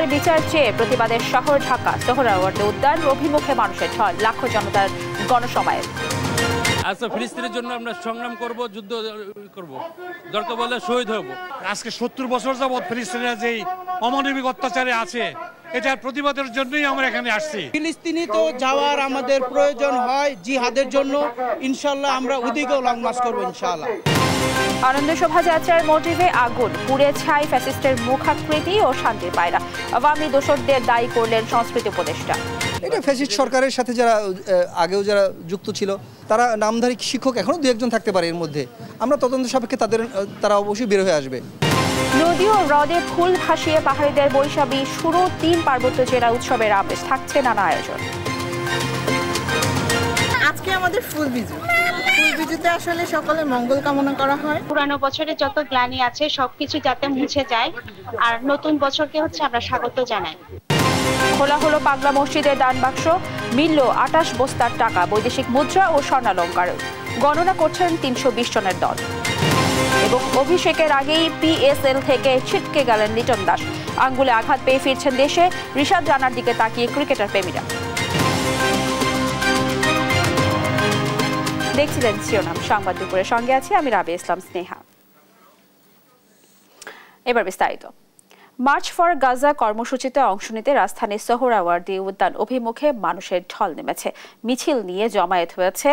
গণহত্যার বিচার চেয়ে প্রতিবাদের শহর ঢাকা সোহরাওয়ার্দী উদ্যান অভিমুখে মানুষের ঢল, লাখো জনতার গণসমাবেশ। আচ্ছা, ফিলিস্তিনের জন্য আমরা সংগ্রাম করব, যুদ্ধ করব, দরকার বলে শহীদ হব। আজকে 70 বছর যাবৎ ফিলিস্তিনের যেই অমানবিক অত্যাচারে আছে, এটার প্রতিবাদের জন্যই আমরা এখানে আসছি। ফিলিস্তিনি তো যাওয়ার আমাদের প্রয়োজন হয় জিহাদের জন্য, ইনশাআল্লাহ আমরা ওদিকেও লং মার্চ করব ইনশাআল্লাহ। আনন্দ শোভাযাত্রার মোটিভে আগুন, পুড়ে ছাই ফ্যাসিস্টের মুখাকৃতি ও শান্তির পায়রা। আওয়ামী দোসরদের দায়ী করলেন সংস্কৃতি উপদেষ্টা। এটা ফ্যাসিস্ট সরকারের সাথে যারা আগেও যারা যুক্ত ছিল, তারা নামধারী শিক্ষক এখনো দু একজন থাকতে পারে এর মধ্যে। আমরা তদন্ত সাপেক্ষে তারা অবশ্যই বের হয়ে আসবে। নদী ও হ্রদে ফুল ভাসিয়ে পাহাড়িদের বৈশাখী শুরু, 3 পার্বত্য জেলা উৎসবের আবেশ, থাকছে নানা আয়োজন। আজকে আমাদের ফুল বিজুতে আসলে সকলের মঙ্গল কামনা করা হয়। পুরানো বছরে যত গ্লানি আছে সবকিছু যাতে মুছে যায়, আর নতুন বছরকে আমরা স্বাগত জানাই। খোলা হলো পাগলা মসজিদের দান বাক্স, মিলল 28 বস্তার টাকা, বৈদেশিক মুদ্রা ও স্বর্ণালঙ্কার। গণনা করছেন 320 জনের দল। এবং অভিষেকের আগেই PSL থেকে ছিটকে গেলেন লিটন দাস, আঙ্গুলে আঘাত পেয়ে ফিরছেন দেশে। রিশাদ রানার দিকে তাকিয়ে ক্রিকেটার প্রেমীরা। দেখছিলেন শিরোনাম সংবাদ দুপুরের, সঙ্গে আছি আমি রাবি ইসলাম স্নেহা। এবার বিস্তারিত। মার্চ ফর গাজা কর্মসূচিতে অংশ নিতে রাজধানীর সোহরাওয়ার্দী উদ্যান অভিমুখে মানুষের ঢল নেমেছে। মিছিল নিয়ে জমায়েত হয়েছে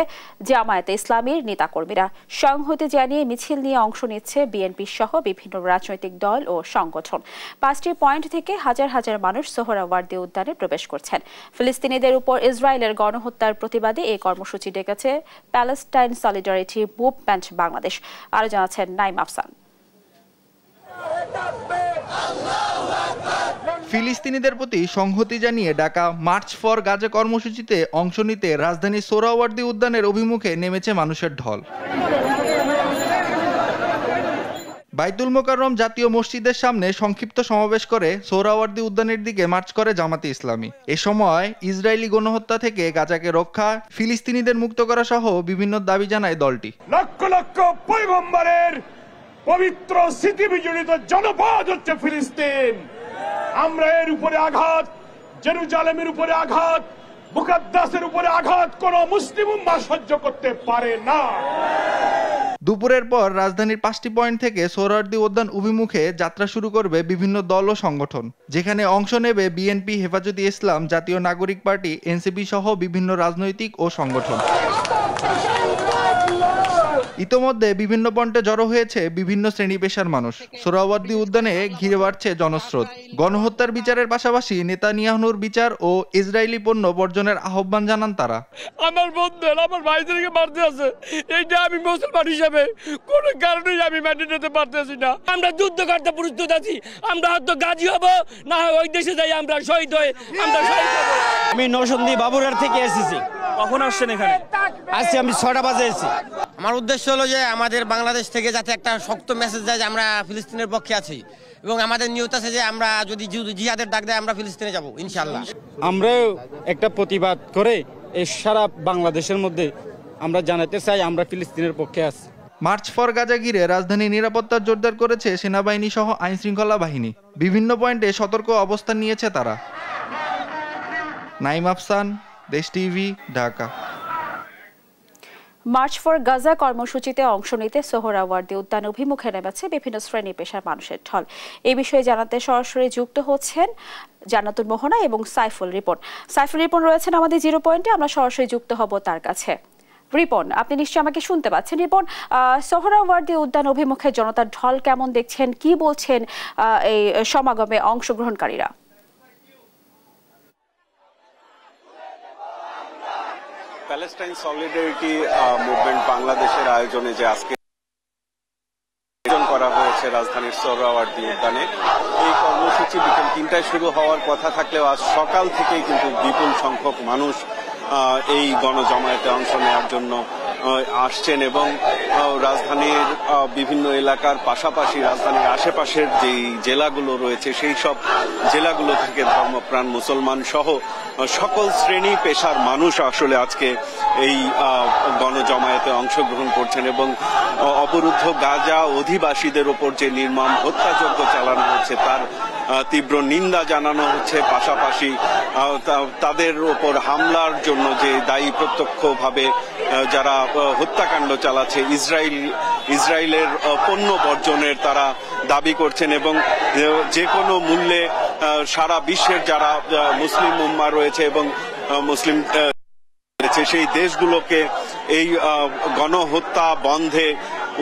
জামায়াতে ইসলামীর নেতাকর্মীরা। সংহতি জানিয়ে মিছিল নিয়ে অংশ নিচ্ছে বিএনপি সহ বিভিন্ন রাজনৈতিক দল ও সংগঠন। 5টি পয়েন্ট থেকে হাজার হাজার মানুষ সোহরাওয়ার্দী উদ্যানে প্রবেশ করছেন। ফিলিস্তিনিদের উপর ইসরায়েলের গণহত্যার প্রতিবাদে এই কর্মসূচি ডেকেছে প্যালেস্টাইন সলিডারিটি মুভমেন্ট বাংলাদেশ। আরো জানাচ্ছেন নাইম আফসান। ফিলিস্তিনিদের প্রতি সংহতি জানিয়ে ডাকা মার্চ ফর গাজা কর্মসূচিতে অংশ নিতে রাজধানী সোহরাওয়ার্দী উদ্যানের অভিমুখে নেমেছে মানুষের ঢল। বাইতুল মোকাররম জাতীয় মসজিদের সামনে সংক্ষিপ্ত সমাবেশ করে সোহরাওয়ার্দী উদ্যানের দিকে মার্চ করে জামাতে ইসলামী। এ সময় ইসরায়েলি গণহত্যা থেকে গাজাকে রক্ষা, ফিলিস্তিনিদের মুক্ত করা সহ বিভিন্ন দাবি জানায় দলটি। লক্ষ লক্ষ পয়গম্বরের পবিত্র স্মৃতি বিজড়িত জনপদ হচ্ছে ফিলিস্তিন। আমরা এর উপরে আঘাত, জেরুজালেমের উপরে আঘাত, মুকাদ্দাসের উপরে আঘাত কোন মুসলিম উম্মাহ সহ্য করতে পারে না। দুপুরের পর রাজধানীর 5টি পয়েন্ট থেকে সোহরাওয়ার্দী উদ্যান অভিমুখে যাত্রা শুরু করবে বিভিন্ন দল ও সংগঠন, যেখানে অংশ নেবে বিএনপি, হেফাজতে ইসলাম, জাতীয় নাগরিক পার্টি, এনসিপি সহ বিভিন্ন রাজনৈতিক ও সংগঠন। ইতোমধ্যে বিভিন্ন পয়েন্টে জড়ো হয়েছে বিভিন্ন শ্রেণী পেশার মানুষ। সোহরাওয়ার্দী উদ্যানে ঘিরে বাড়ছে জনস্রোত। গণহত্যার বিচারের পাশাপাশি নেতানিয়াহুর বিচার ও ইসরায়েলি পণ্য বর্জনের আহ্বান জানান তারা। আমার বন্ধুরা আমার ভাইদেরকে মারতে আছে, এইটা আমি মুসলমান হিসেবে কোনো কারণেই আমি মেনে নিতে পারতেছি না। আমরা যুদ্ধ করতে প্রস্তুত আছি, আমরা হয়তো গাজী হব, না হয় ওই দেশে যাই আমরা শহীদ হয়ে আমরা শহীদ হব। আমি নরসিংদী বাবুরহাট থেকে এসেছি। কখন আসছেন এখানে? আজকে আমি 6টা বাজে এসেছি। আমার উদ্দেশ্য হলো যে আমাদের বাংলাদেশ থেকে যাতে একটা শক্ত মেসেজ যায় যে আমরা ফিলিস্তিনের পক্ষে আছি, এবং আমাদের নিয়ত আছে যে আমরা যদি জিহাদের ডাক দেয় আমরা ফিলিস্তিনে যাব ইনশাআল্লাহ। আমরাও একটা প্রতিবাদ করে এই সারা বাংলাদেশের মধ্যে আমরা জানাতে চাই আমরা ফিলিস্তিনের পক্ষে আছি। মার্চ ফর গাজা ঘিরে রাজধানীর নিরাপত্তা জোরদার করেছে সেনাবাহিনী সহ আইন শৃঙ্খলা বাহিনী। বিভিন্ন পয়েন্টে সতর্ক অবস্থান নিয়েছে তারা। নাইম আফসান, দেশ TV, Dhaka. March for Gaza কর্মসূচিতে অংশ নিতে সোহরাওয়ার্দী উদ্যান অভিমুখে নেমেছে বিভিন্ন শ্রেণী পেশার মানুষের ঢল। এই বিষয়ে জানাতে সরাসরি যুক্ত হচ্ছেন জান্নাতুল মোহনা এবং সাইফুল রিপন। সাইফুল রিপন রয়েছেন আমাদের 0 পয়েন্টে, আমরা সরাসরি যুক্ত হব তার কাছে। রিপন, আপনি নিশ্চয়ই আমাকে শুনতে পাচ্ছেন। রিপন, সোহরাওয়ার্দী উদ্যান অভিমুখে জনতার ঢল কেমন দেখছেন, কি বলছেন এই সমাগমে অংশগ্রহণকারীরা? প্যালেস্টাইন সলিডারিটি মুভমেন্ট বাংলাদেশের আয়োজনে যে আজকে আয়োজন করা হয়েছে রাজধানীর সোহরাওয়ার্দী উদ্যানে, এই কর্মসূচি বিকেল 3টায় শুরু হওয়ার কথা থাকলেও আজ সকাল থেকেই কিন্তু বিপুল সংখ্যক মানুষ এই গণজমায়েতে অংশ নেওয়ার জন্য আসছেন এবং রাজধানীর বিভিন্ন এলাকার পাশাপাশি রাজধানীর আশেপাশের যেই জেলাগুলো রয়েছে সেই সব জেলাগুলো থেকে ধর্মপ্রাণ মুসলমান সহ সকল শ্রেণী পেশার মানুষ আসলে আজকে এই গণজমায়েতে অংশগ্রহণ করছেন এবং অবরুদ্ধ গাজা অধিবাসীদের ওপর যে নির্মম হত্যাযজ্ঞ চালানো হচ্ছে তার তীব্র নিন্দা জানানো হচ্ছে। পাশাপাশি তাদের ওপর হামলার জন্য যে দায়ী প্রত্যক্ষভাবে যারা হত্যাকাণ্ড চালাচ্ছে ইসরায়েলের পণ্য বর্জনের তারা দাবি করছেন এবং যে কোনো মূল্যে সারা বিশ্বের যারা মুসলিম উম্মা রয়েছে এবং মুসলিম সেই দেশগুলোকে এই গণহত্যা বন্ধে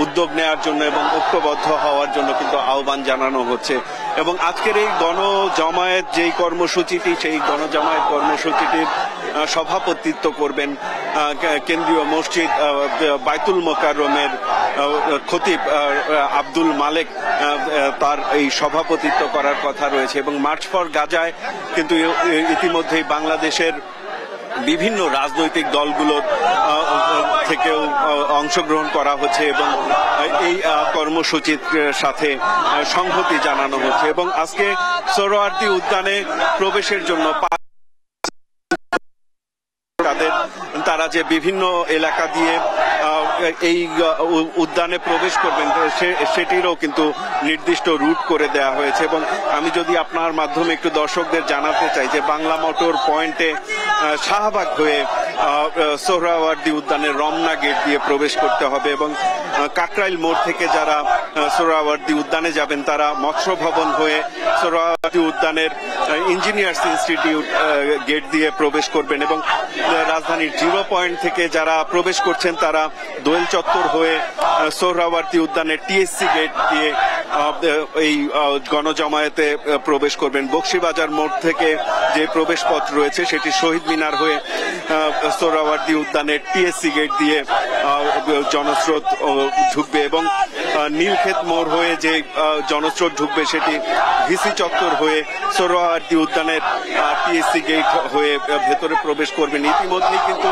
উদ্যোগ নেওয়ার জন্য এবং ঐক্যবদ্ধ হওয়ার জন্য কিন্তু আহ্বান জানানো হচ্ছে। এবং আজকের এই গণজমায়েত যেই কর্মসূচিটি, সেই গণজমায়েত কর্মসূচিটির সভাপতিত্ব করবেন কেন্দ্রীয় মসজিদ বাইতুল মোকাররমের খতিব আব্দুল মালেক, তার এই সভাপতিত্ব করার কথা রয়েছে। এবং মার্চ ফর গাজায় কিন্তু ইতিমধ্যেই বাংলাদেশের বিভিন্ন রাজনৈতিক দলগুলোর থেকেও অংশগ্রহণ করা হচ্ছে এবং এই কর্মসূচির সাথে সংহতি জানানো হচ্ছে। এবং আজকে সোহরাওয়ার্দী উদ্যানে প্রবেশের জন্য তারা যে বিভিন্ন এলাকা দিয়ে এই উদ্যানে প্রবেশ করবেন সেটিরও কিন্তু নির্দিষ্ট রুট করে দেওয়া হয়েছে। এবং আমি যদি আপনার মাধ্যমে একটু দর্শকদের জানাতে চাই যে বাংলা মোটর পয়েন্টে শাহবাগ হয়ে সোহরাওয়ার্দী উদ্যানের রমনা গেট দিয়ে প্রবেশ করতে হবে এবং কাকরাইল মোড় থেকে যারা সোহরাওয়ার্দী উদ্যানে যাবেন তারা মৎস্য ভবন হয়ে সোহরাওয়ার্দী উদ্যানের ইঞ্জিনিয়ার্স ইনস্টিটিউট গেট দিয়ে প্রবেশ করবেন এবং রাজধানীর 0 পয়েন্ট থেকে যারা প্রবেশ করছেন তারা দোয়েল চত্বর হয়ে সোহরাওয়ার্দী উদ্যানের টিএসসি গেট দিয়ে এই গণজমায়েতে প্রবেশ করবেন। বকশীবাজার মোড় থেকে যে প্রবেশ পথ রয়েছে সেটি শহীদ মিনার হয়ে সোহরাওয়ার্দী উদ্যানের টিএসসি গেট দিয়ে জনস্রোত ঢুকবে এবং নীলক্ষেত মোড় হয়ে যে জনস্রোত ঢুকবে সেটি ভিসি চত্বর হয়ে সোহরাওয়ার্দী উদ্যানের টিএসসি গেট হয়ে ভেতরে প্রবেশ করবেন। ইতিমধ্যেই কিন্তু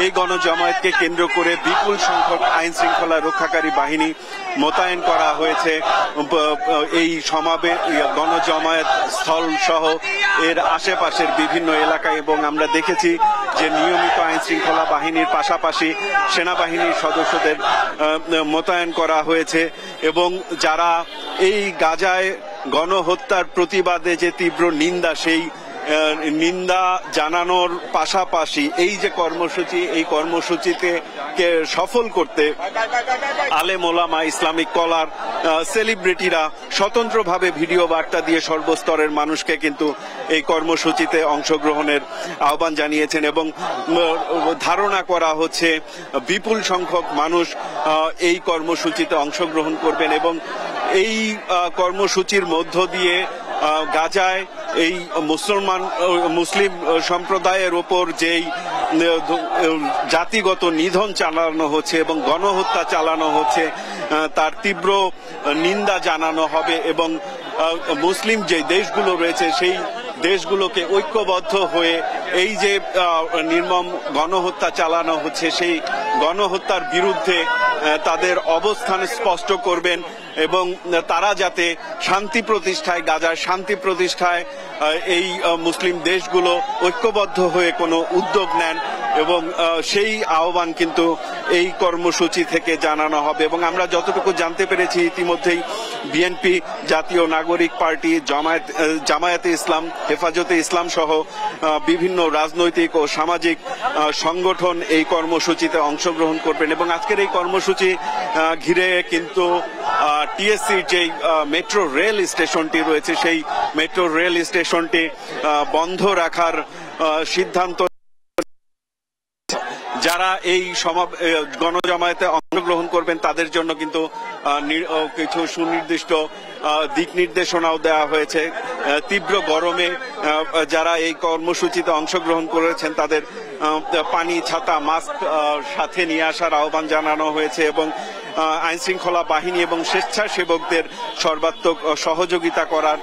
এই গণজমায়েতকে কেন্দ্র করে বিপুল সংখ্যক আইন শৃঙ্খলা রক্ষাকারী বাহিনী মোতায়েন করা হয়েছে এই গণজমায়েত স্থল সহ এর আশেপাশের বিভিন্ন এলাকায়। এবং আমরা দেখেছি যে নিয়মিত আইন শৃঙ্খলা বাহিনীর পাশাপাশি সেনাবাহিনীর সদস্যদের মোতায়েন করা হয়েছে এবং যারা এই গাজায় গণহত্যার প্রতিবাদে যে তীব্র নিন্দা, সেই নিন্দা জানানোর পাশাপাশি এই যে কর্মসূচি, এই কর্মসূচিতে সফল করতে আলেম ওলামা, ইসলামিক কলার, সেলিব্রিটিরা স্বতন্ত্রভাবে ভিডিও বার্তা দিয়ে সর্বস্তরের মানুষকে কিন্তু এই কর্মসূচিতে অংশগ্রহণের আহ্বান জানিয়েছেন এবং ধারণা করা হচ্ছে বিপুল সংখ্যক মানুষ এই কর্মসূচিতে অংশগ্রহণ করবেন এবং এই কর্মসূচির মধ্য দিয়ে গাজায় এই মুসলিম সম্প্রদায়ের ওপর যেই জাতিগত নিধন চালানো হচ্ছে এবং গণহত্যা চালানো হচ্ছে তার তীব্র নিন্দা জানানো হবে এবং মুসলিম যে দেশগুলো রয়েছে সেই দেশগুলোকে ঐক্যবদ্ধ হয়ে এই যে নির্মম গণহত্যা চালানো হচ্ছে সেই গণহত্যার বিরুদ্ধে তাদের অবস্থান স্পষ্ট করবেন এবং তারা যাতে শান্তি প্রতিষ্ঠায়, গাজার শান্তি প্রতিষ্ঠায় এই মুসলিম দেশগুলো ঐক্যবদ্ধ হয়ে কোনো উদ্যোগ নেন এবং সেই আহ্বান কিন্তু এই কর্মসূচি থেকে জানানো হবে। এবং আমরা যতটুকু জানতে পেরেছি ইতিমধ্যেই বিএনপি, জাতীয় নাগরিক পার্টি, জামায়াতে ইসলাম, হেফাজতে ইসলাম সহ বিভিন্ন রাজনৈতিক ও সামাজিক সংগঠন এই কর্মসূচিতে অংশগ্রহণ করবেন এবং আজকের এই কর্মসূচি ঘিরে কিন্তু টিএসসির যেই মেট্রো রেল স্টেশনটি রয়েছে সেই মেট্রো রেল স্টেশনটি বন্ধ রাখার সিদ্ধান্ত। যারা এই গণজমায়েতে অংশগ্রহণ করবেন তাদের জন্য কিন্তু কিছু সুনির্দিষ্ট দিক নির্দেশনাও দেওয়া হয়েছে। তীব্র গরমে যারা এই কর্মসূচিতে অংশগ্রহণ করেছেন তাদের পানি, ছাতা, মাস্ক সাথে নিয়ে আসার আহ্বান জানানো হয়েছে এবং আইন শৃঙ্খলা বাহিনী এবং স্বেচ্ছাসেবকদের সর্বাত্মক সহযোগিতা করার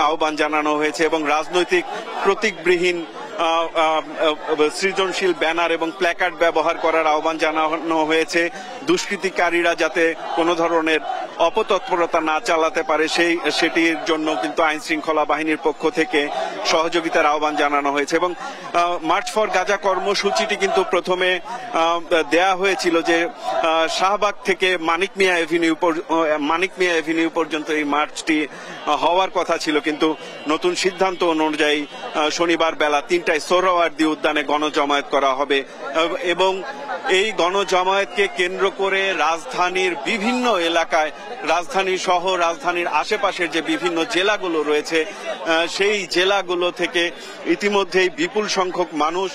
আহ্বান জানানো হয়েছে এবং রাজনৈতিক প্রতীকবিহীন সৃজনশীল ব্যানার এবং প্ল্যাকার্ড ব্যবহার করার আহ্বান জানানো হয়েছে। দুষ্কৃতিকারীরা যাতে কোনো ধরনের অপতৎপরতা না চালাতে পারে সেটির জন্য কিন্তু আইন শৃঙ্খলা বাহিনীর পক্ষ থেকে সহযোগিতার আহ্বান জানানো হয়েছে। এবং মার্চ ফর গাজা কর্মসূচিটি কিন্তু প্রথমে দেয়া হয়েছিল যে শাহবাগ থেকে মানিক মিয়া এভিনিউ পর্যন্ত এই মার্চটি হওয়ার কথা ছিল, কিন্তু নতুন সিদ্ধান্ত অনুযায়ী শনিবার বেলা 3টায় সোহরাওয়ার্দী উদ্যানে গণজমায়েত করা হবে। এবং এই গণজমায়েতকে কেন্দ্র করে রাজধানীর বিভিন্ন এলাকায়, রাজধানী সহ রাজধানীর আশেপাশের যে বিভিন্ন জেলাগুলো রয়েছে সেই জেলাগুলো থেকে ইতিমধ্যেই বিপুল সংখ্যক মানুষ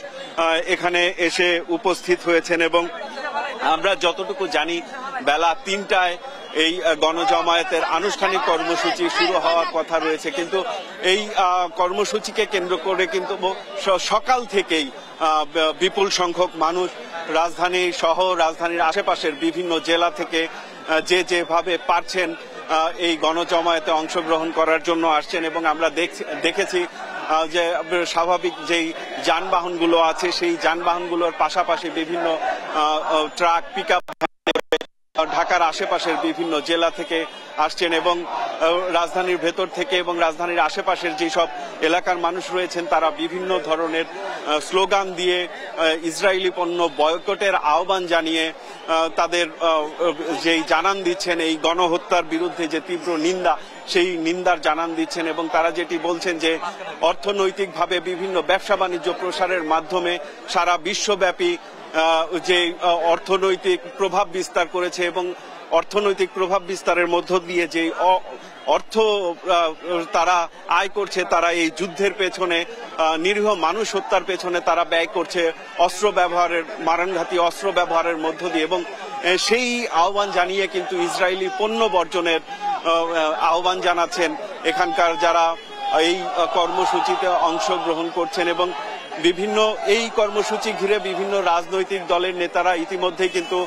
এখানে এসে উপস্থিত হয়েছেন। এবং আমরা যতটুকু জানি বেলা 3টায় এই গণজমায়েতের আনুষ্ঠানিক কর্মসূচি শুরু হওয়ার কথা রয়েছে, কিন্তু এই কর্মসূচিকে কেন্দ্র করে কিন্তু সকাল থেকেই বিপুল সংখ্যক মানুষ রাজধানী সহ রাজধানীর আশেপাশের বিভিন্ন জেলা থেকে যেভাবে পারছেন এই গণজমায়েতে অংশগ্রহণ করার জন্য আসছেন। এবং আমরা দেখেছি যে স্বাভাবিক যেই যানবাহনগুলো আছে সেই যানবাহনগুলোর পাশাপাশি বিভিন্ন ট্রাক, পিকআপ ঢাকার আশেপাশের বিভিন্ন জেলা থেকে আসছেন। এবং রাজধানীর ভেতর থেকে এবং রাজধানীর আশেপাশের যেসব এলাকার মানুষ রয়েছেন তারা বিভিন্ন ধরনের স্লোগান দিয়ে ইসরায়েলি পণ্য বয়কটের আহ্বান জানিয়ে তাদের যেই জানান দিচ্ছেন এই গণহত্যার বিরুদ্ধে যে তীব্র নিন্দা, সেই নিন্দার জানান দিচ্ছেন। এবং তারা যেটি বলছেন যে অর্থনৈতিকভাবে বিভিন্ন ব্যবসা বাণিজ্য প্রসারের মাধ্যমে সারা বিশ্বব্যাপী যে অর্থনৈতিক প্রভাব বিস্তার করেছে এবং অর্থনৈতিক প্রভাব বিস্তারের মধ্য দিয়ে যে অর্থ তারা আয় করছে, তারা এই যুদ্ধের পেছনে, নিরীহ মানুষ হত্যার পেছনে তারা ব্যয় করছে অস্ত্র ব্যবহারের, মারণঘাতী অস্ত্র ব্যবহারের মধ্য দিয়ে। এবং সেই আহ্বান জানিয়ে কিন্তু ইসরায়েলি পণ্য বর্জনের আহ্বান জানাচ্ছেন এখানকার যারা এই কর্মসূচিতে অংশগ্রহণ করছেন। এবং বিভিন্ন এই কর্মসূচি ঘিরে বিভিন্ন রাজনৈতিক দলের নেতারা ইতিমধ্যেই কিন্তু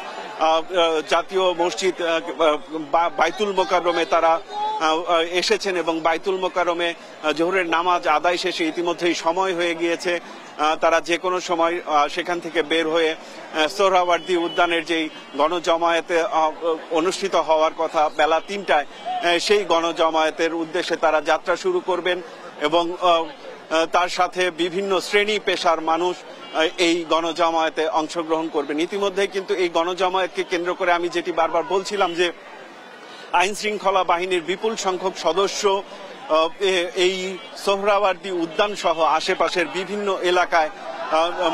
জাতীয় মসজিদ বাইতুল মোকাররমে তারা এসেছেন এবং বাইতুল মোকাররমে জোহরের নামাজ আদায় শেষে ইতিমধ্যেই সময় হয়ে গিয়েছে। তারা যে কোনো সময় সেখান থেকে বের হয়ে সোহরাওয়ার্দী উদ্যানের যেই গণজমায়েতে অনুষ্ঠিত হওয়ার কথা বেলা 3টায়, সেই গণজমায়েতের উদ্দেশ্যে তারা যাত্রা শুরু করবেন। এবং তার সাথে বিভিন্ন শ্রেণী পেশার মানুষ এই গণজমায়েতে অংশগ্রহণ করবেন। ইতিমধ্যে কিন্তু এই গণজমায়েতকে কেন্দ্র করে আমি যেটি বারবার বলছিলাম যে আইন শৃঙ্খলা বাহিনীর বিপুল সংখ্যক সদস্য এই সোহরাওয়ার্দী উদ্যান সহ আশেপাশের বিভিন্ন এলাকায়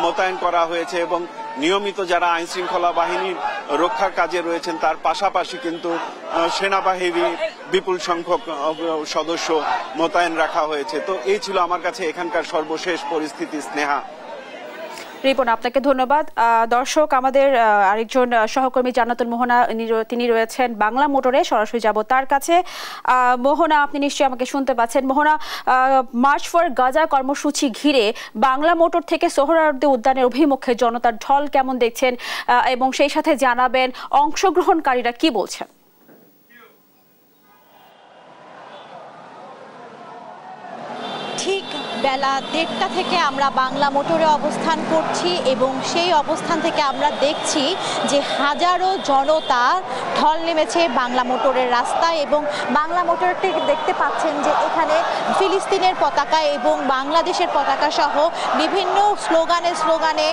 মোতায়েন করা হয়েছে। এবং নিয়মিত যারা আইন শৃঙ্খলা বাহিনীর রক্ষার কাজে রয়েছেন তার পাশাপাশি কিন্তু সেনাবাহিনীর বিপুল সংখ্যক সদস্য মোতায়েন রাখা হয়েছে। তো এই ছিল আমার কাছে এখানকার সর্বশেষ পরিস্থিতি। স্নেহা। রিপন, আপনাকে ধন্যবাদ। দর্শক, আমাদের আরেকজন সহকর্মী জান্নাতুল মোহনা, তিনি রয়েছেন বাংলা মোটরে, সরাসরি যাব তার কাছে। মোহনা, আপনি নিশ্চয়ই আমাকে শুনতে পাচ্ছেন। মোহনা, মার্চ ফর গাজা কর্মসূচি ঘিরে বাংলা মোটর থেকে সোহরাওয়ার্দী উদ্যানের অভিমুখে জনতার ঢল কেমন দেখছেন এবং সেই সাথে জানাবেন অংশগ্রহণকারীরা কি বলছেন। ঠিক বেলা 1:30 থেকে আমরা বাংলা মোটরে অবস্থান করছি এবং সেই অবস্থান থেকে আমরা দেখছি যে হাজারো জনতা ঢল নেমেছে বাংলা মোটরের রাস্তায়। এবং বাংলা মোটরটি দেখতে পাচ্ছেন যে এখানে ফিলিস্তিনের পতাকা এবং বাংলাদেশের পতাকা সহ বিভিন্ন স্লোগানে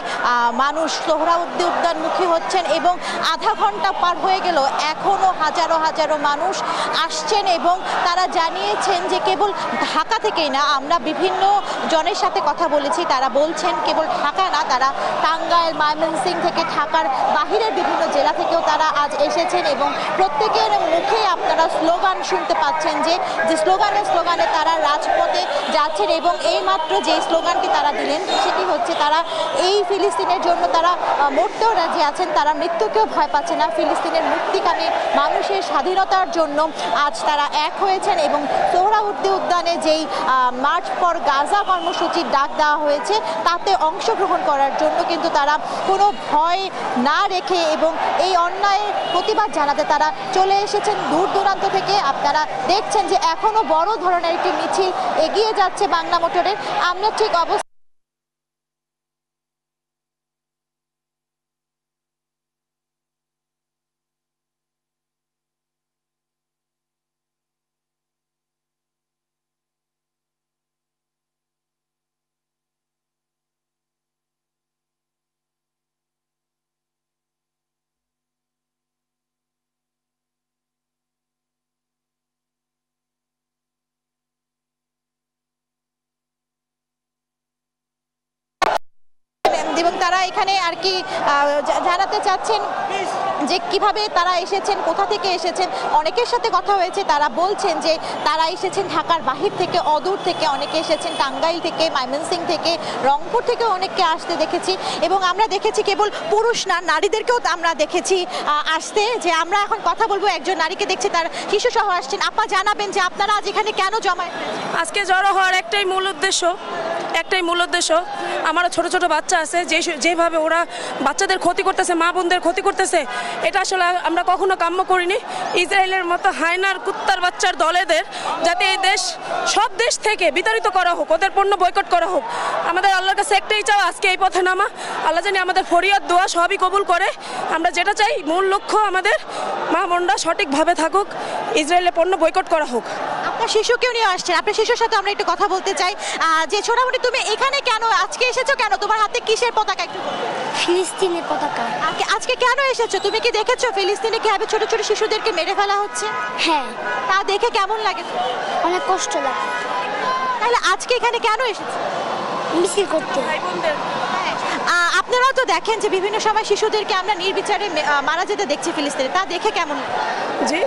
মানুষ সোহরাওয়ার্দী উদ্যানমুখী হচ্ছেন। এবং আধা ঘন্টা পার হয়ে গেল, এখনও হাজারো মানুষ আসছেন এবং তারা জানিয়েছেন যে কেবল ঢাকা থেকেই না, আমরা বিভিন্ন জনের সাথে কথা বলেছি, তারা বলছেন কেবল ঢাকা না, তারা টাঙ্গাইল, ময়মনসিংহ থেকে, ঢাকার বাহিরের বিভিন্ন জেলা থেকেও তারা আজ এসেছেন। এবং প্রত্যেকের মুখে আপনারা স্লোগান শুনতে পাচ্ছেন যে স্লোগানে তারা রাজপথে যাচ্ছেন। এবং এইমাত্র যে স্লোগানটি তারা দিলেন সেটি হচ্ছে তারা এই ফিলিস্তিনের জন্য তারা মরতেও রাজি আছেন, তারা মৃত্যুকেও ভয় পাচ্ছে না। ফিলিস্তিনের মুক্তিকামী মানুষের স্বাধীনতার জন্য আজ তারা এক হয়েছেন। এবং সোহরাওয়ার্দী উদ্যানে যেই মার্চ ফর গাজা কর্মসূচির ডাক দেওয়া হয়েছে তাতে অংশগ্রহণ করার জন্য কিন্তু তারা কোনো ভয় না রেখে এবং এই অন্যায়ের প্রতিবাদ জানাতে তারা চলে এসেছেন দূর দূরান্ত থেকে। আপনারা দেখছেন যে এখনো বড় ধরনের একটি মিছিল এগিয়ে যাচ্ছে বাংলা মোটরের। আমরা ঠিক অবস্থা এবং তারা এখানে আর কি জানাতে চাচ্ছেন যে কিভাবে তারা এসেছেন, কোথা থেকে এসেছেন। অনেকের সাথে কথা হয়েছে, তারা বলছেন যে তারা এসেছেন ঢাকার বাহির থেকে, অদূর থেকে, অনেকে এসেছেন টাঙ্গাইল থেকে, ময়মনসিংহ থেকে, রংপুর থেকে অনেককে আসতে দেখেছি। এবং আমরা দেখেছি কেবল পুরুষ না, নারীদেরকেও আমরা দেখেছি আসতে। যে আমরা এখন কথা বলবো একজন নারীকে, দেখছি তার শিশু সহ আসছেন। আপা জানাবেন যে আপনারা আজ এখানে কেন জমায়েত হয়েছেন? আজকে জড়ো হওয়ার একটাই মূল উদ্দেশ্য আমার ছোট ছোট বাচ্চা আছে, যেভাবে ওরা বাচ্চাদের ক্ষতি করতেছে, মা বোনদের ক্ষতি করতেছে, এটা আসলে আমরা কখনো কাম্য করিনি। ইসরায়েলের মতো হায়নার কুত্তার বাচ্চার দলেদের যাতে এই দেশ, সব দেশ থেকে বিতাড়িত করা হোক, ওদের পণ্য বয়কট করা হোক। আমাদের আল্লাহর কাছে একটাই চাওয়া, আজকে এই পথে নামা। আল্লাহ জানি আমাদের ফরিয়াদ দোয়া সবই কবুল করে। আমরা যেটা চাই, মূল লক্ষ্য আমাদের মা বোনরা সঠিকভাবে থাকুক, ইসরায়েলের পণ্য বয়কট করা হোক। আপনার শিশুকেও নিয়ে আসছেন, আপনার শিশুর সাথে আমরা একটু কথা বলতে চাই। যে ছোটামুটি তুমি এখানে কেন আজকে এসেছো, কেন তোমার হাতে কিসের পতাকা? একটু ফিলিস্তিনের পতাকা। আজকে কেন এসেছো? তুমি কি দেখেছো ফিলিস্তিনে কিভাবে ছোট ছোট শিশুদেরকে মেরে ফেলা হচ্ছে? হ্যাঁ। তা দেখে কেমন লাগে? অনেক কষ্ট লাগে। তাহলে আজকে এখানে কেন এসেছো? মিছিল করতে। আপনারাও তো দেখেন যে বিভিন্ন সময় শিশুদেরকে আমরা নির্বিচারে মারা যেতে দেখছি ফিলিস্তিনে, তা দেখে কেমন লাগে? জি,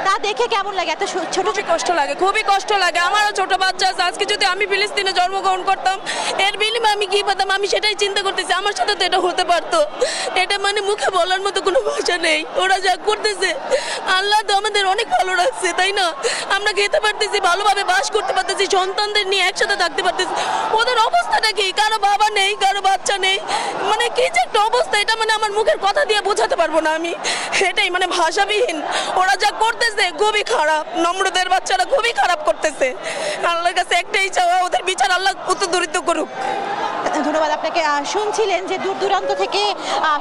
তা দেখে কেমন লাগে? এত ছোট কষ্ট লাগে, খুবই কষ্ট লাগে। আমারও ছোট বাচ্চা আছে। আজকে যদি আমি ফিলিস্তিনে জন্মগ্রহণ করতাম, এর বিনিময়ে আমি কি পেতাম, আমি সেটাই চিন্তা করতেছি। আমার সাথে তো এটা হতে পারতো, এটা মানে মুখে বলার মতো কোনো ভাষা নেই। ওরা যা করতেছে, আল্লাহ তো আমাদের অনেক ভালো রাখছে, তাই না? আমরা খেতে পারতেছি, ভালোভাবে বাস করতে পারতেছি, সন্তানদের নিয়ে একসাথে থাকতে পারতেছি। ওদের অবস্থাটা কি? কারো বাবা নেই, কারো বাচ্চা নেই, মানে কি যে একটা অবস্থা, এটা মানে আমার মুখের কথা দিয়ে বোঝাতে পারবো না আমি। এটাই মানে ভাষাবিহীন। ওরা যা করতেছে খুবই খারাপ, নম্রদের বাচ্চারা খুবই খারাপ করতেছে। আল্লাহর কাছে একটাই চাওয়া, ওদের বিচার আল্লাহ উত্তরীত করুক। ধন্যবাদ আপনাকে। শুনছিলেন যে দূর দূরান্ত থেকে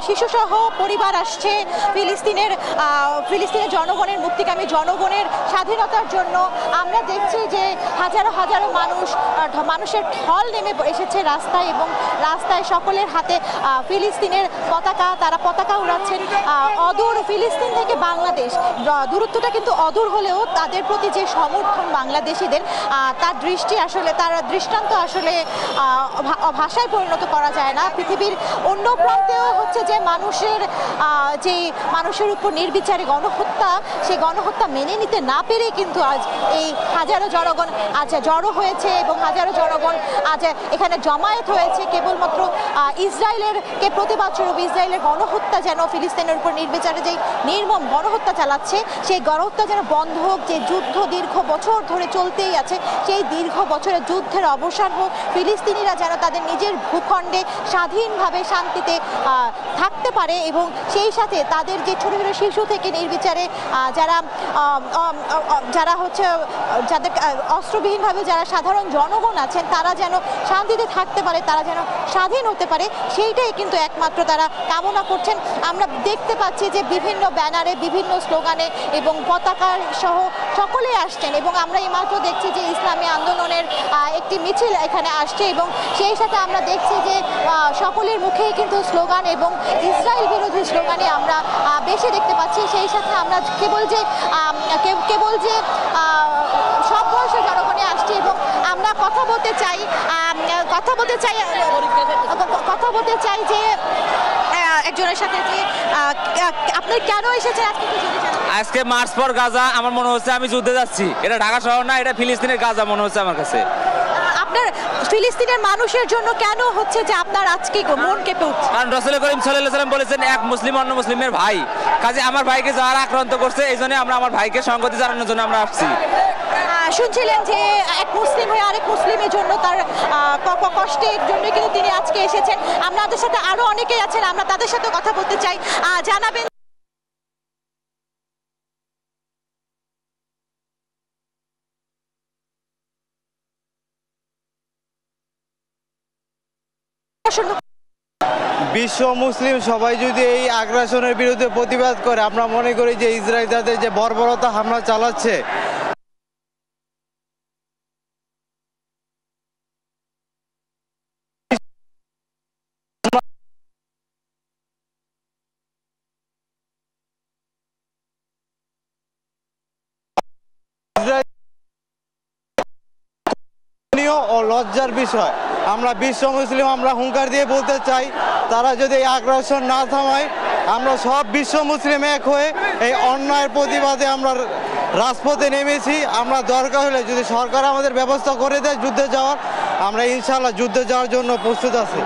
শিশুসহ পরিবার আসছে ফিলিস্তিনের জনগণের, মুক্তিকামী জনগণের স্বাধীনতার জন্য। আমরা দেখছি যে হাজারো হাজারো মানুষের ঢল নেমে এসেছে রাস্তায়, এবং রাস্তায় সকলের হাতে ফিলিস্তিনের পতাকা, তারা পতাকা উড়াচ্ছেন। অদূর ফিলিস্তিন থেকে বাংলাদেশ, দূরত্বটা কিন্তু অদূর হলেও তাদের প্রতি যে সমর্থন বাংলাদেশিদের, তার দৃষ্টান্ত আসলে ভাষায় পরিণত করা যায় না। পৃথিবীর অন্য প্রান্তেও হচ্ছে যে মানুষের উপর নির্বিচারে গণহত্যা, সেই গণহত্যা মেনে নিতে না পেরে কিন্তু আজ এই হাজারো জনগণ আজ জড়ো হয়েছে, এবং হাজারো জনগণ আজ এখানে জমায়েত হয়েছে কেবলমাত্র ইসরায়েলের প্রতিবাদ স্বরূপ। ইসরায়েলের গণহত্যা যেন, ফিলিস্তিনের উপর নির্বিচারে যেই নির্মম গণহত্যা চালাচ্ছে, সেই গণহত্যা যেন বন্ধ হোক। যে যুদ্ধ দীর্ঘ বছর ধরে চলতেই আছে, সেই দীর্ঘ বছরের যুদ্ধের অবসান হোক। ফিলিস্তিনিরা যেন তাদের নিজের ভূখণ্ডে স্বাধীনভাবে শান্তিতে থাকতে পারে, এবং সেই সাথে তাদের যে ছোট ছোট শিশু থেকে নির্বিচারে যাদের অস্ত্রবিহীনভাবে যারা সাধারণ জনগণ আছেন, তারা যেন শান্তিতে থাকতে পারে, তারা যেন স্বাধীন হতে পারে, সেইটাই কিন্তু একমাত্র তারা কামনা করছেন। আমরা দেখতে পাচ্ছি যে বিভিন্ন ব্যানারে, বিভিন্ন স্লোগানে এবং পতাকা সহ সকলেই আসছেন, এবং আমরা এইমাত্র দেখছি যে ইসলামী আন্দোলনের একটি মিছিল এখানে আসছে, এবং সেই সাথে আমরা দেখছি যে সকলের মুখেই কিন্তু স্লোগান এবং ইসরায়েল বিরোধী স্লোগানে আমরা বেশি দেখতে পাচ্ছি। সেই সাথে আমরা কেবল যে সব বয়সের জনগণে আসছে, এবং আমরা কথা বলতে চাই যে একজনের সাথে, যে আপনি কেন এসেছেন আজকে? আজকে মার্চ ফর গাজা। আমার মনে হচ্ছে আমি যুদ্ধে যাচ্ছি। এটা ঢাকা শহর না, এটা ফিলিস্তিনের গাজা মনে হচ্ছে আমার কাছে। আপনার ফিলিস্তিনের মানুষের জন্য কেন হচ্ছে যে আপনার আজকে মন কেঁপে উঠছে? কারণ রাসূল করিম সাল্লাল্লাহু আলাইহি ওয়াসাল্লাম বলেছেন, এক মুসলিম অন্য মুসলিমের ভাই। কাজে আমার ভাইকে যারা আক্রান্ত করছে, এই জন্য আমরা আমার ভাইকে সংগতি জানানোর জন্য আমরা আসছি। শুনছিলেন যে এক মুসলিম হয়ে আরেক মুসলিমের জন্য, তার কষ্টের জন্য কিন্তু তিনি আজকে এসেছেন। আমাদের সাথে আরো অনেকেই আছেন, আমরা তাদের সাথে কথা বলতে চাই। জানাবেন বিশ্ব মুসলিম সবাই যদি এই আগ্রাসনের বিরুদ্ধে প্রতিবাদ করে, আমরা মনে করি যে ইসরায়েল তাদের যে বর্বরতা হামলা চালাচ্ছে, ও লজ্জার বিষয়। আমরা বিশ্ব মুসলিম আমরা হুঙ্কার দিয়ে বলতে চাই, তারা যদি এই আগ্রাসন না থামায়, আমরা সব বিশ্ব মুসলিম এক হয়ে এই অন্যায়ের প্রতিবাদে আমরা রাজপথে নেমেছি। আমরা দরকার হলে যদি সরকার আমাদের ব্যবস্থা করে দেয় যুদ্ধে যাওয়ার, আমরা ইনশাআল্লাহ যুদ্ধে যাওয়ার জন্য প্রস্তুত আছি।